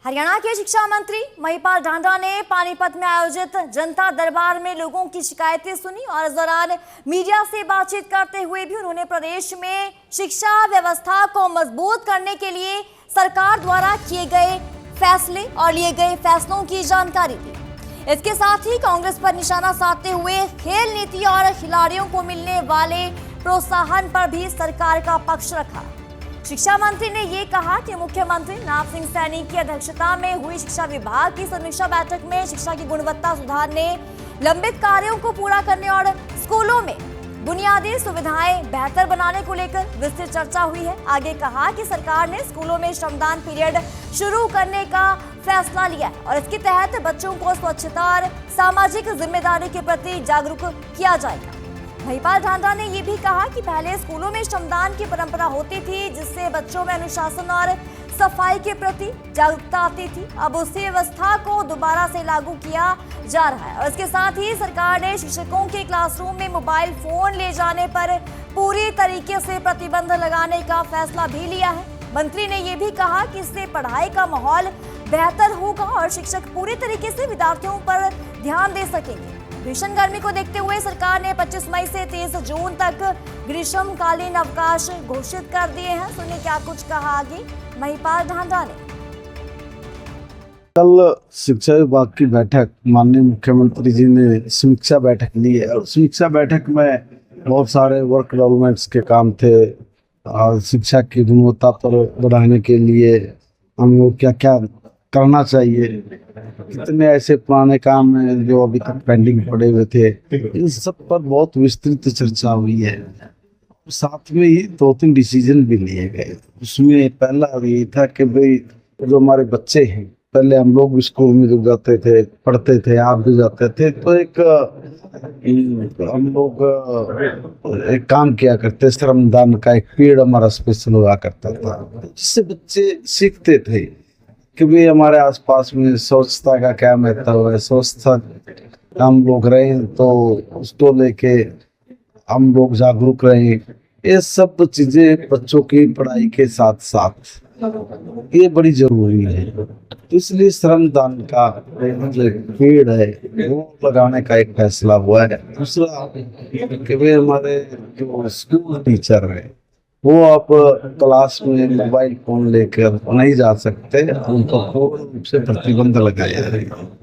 हरियाणा के शिक्षा मंत्री महिपाल ढांडा ने पानीपत में आयोजित जनता दरबार में लोगों की शिकायतें सुनी और इस दौरान मीडिया से बातचीत करते हुए भी उन्होंने प्रदेश में शिक्षा व्यवस्था को मजबूत करने के लिए सरकार द्वारा किए गए फैसले और लिए गए फैसलों की जानकारी दी। इसके साथ ही कांग्रेस पर निशाना साधते हुए खेल नीति और खिलाड़ियों को मिलने वाले प्रोत्साहन पर भी सरकार का पक्ष रखा। शिक्षा मंत्री ने ये कहा कि मुख्यमंत्री नाथ सिंह सैनी की अध्यक्षता में हुई शिक्षा विभाग की समीक्षा बैठक में शिक्षा की गुणवत्ता सुधारने, लंबित कार्यों को पूरा करने और स्कूलों में बुनियादी सुविधाएं बेहतर बनाने को लेकर विस्तृत चर्चा हुई है। आगे कहा कि सरकार ने स्कूलों में श्रमदान पीरियड शुरू करने का फैसला लिया है और इसके तहत बच्चों को स्वच्छता और सामाजिक जिम्मेदारी के प्रति जागरूक किया जाएगा। महिपाल ढांडा ने यह भी कहा कि पहले स्कूलों में श्रमदान की परंपरा होती थी, जिससे बच्चों में अनुशासन और सफाई के प्रति जागरूकता आती थी। अब उसी व्यवस्था को दोबारा से लागू किया जा रहा है और इसके साथ ही सरकार ने शिक्षकों के क्लासरूम में मोबाइल फोन ले जाने पर पूरी तरीके से प्रतिबंध लगाने का फैसला भी लिया है। मंत्री ने यह भी कहा कि इससे पढ़ाई का माहौल बेहतर होगा और शिक्षक पूरी तरीके से विद्यार्थियों पर ध्यान दे सकेंगे। भीषण गर्मी को देखते हुए सरकार ने 25 मई से 30 जून तक ग्रीष्मकालीन अवकाश घोषित कर दिए हैं। सुनिए क्या कुछ कहा आगे महिपाल ढांडा ने। कल शिक्षा विभाग की बैठक माननीय मुख्यमंत्री जी ने समीक्षा बैठक ली है और समीक्षा बैठक में बहुत सारे वर्क डेवलपमेंट्स के काम थे और शिक्षा की गुणवत्ता पर बढ़ाने के लिए हम लोग क्या क्या करना चाहिए, कितने ऐसे पुराने काम हैं जो अभी तक पेंडिंग पड़े हुए थे, इन सब पर बहुत विस्तृत चर्चा हुई है। साथ में ही 2-3 डिसीजन भी लिए गए। उसमें पहला ये था कि भाई जो हमारे बच्चे हैं, पहले हम लोग भी स्कूल में जब जाते थे, पढ़ते थे, आप भी जाते थे, तो हम लोग एक काम किया करते, श्रमदान का एक पीरियड हमारा स्पेशल हुआ करता था, जिससे बच्चे सीखते थे कि भाई हमारे आसपास में स्वच्छता का क्या महत्व है, स्वच्छता हम लोग रहें तो उसको लेके हम लोग जागरूक रहें। ये सब चीजें बच्चों की पढ़ाई के साथ साथ ये बड़ी जरूरी है, तो इसलिए श्रमदान का जो पेड़ है वो लगाने का एक फैसला हुआ है। दूसरा कि भाई हमारे जो स्कूल टीचर है वो आप क्लास में मोबाइल फोन लेकर नहीं जा सकते, उनको पूर्ण रूप से प्रतिबंध लगाया है।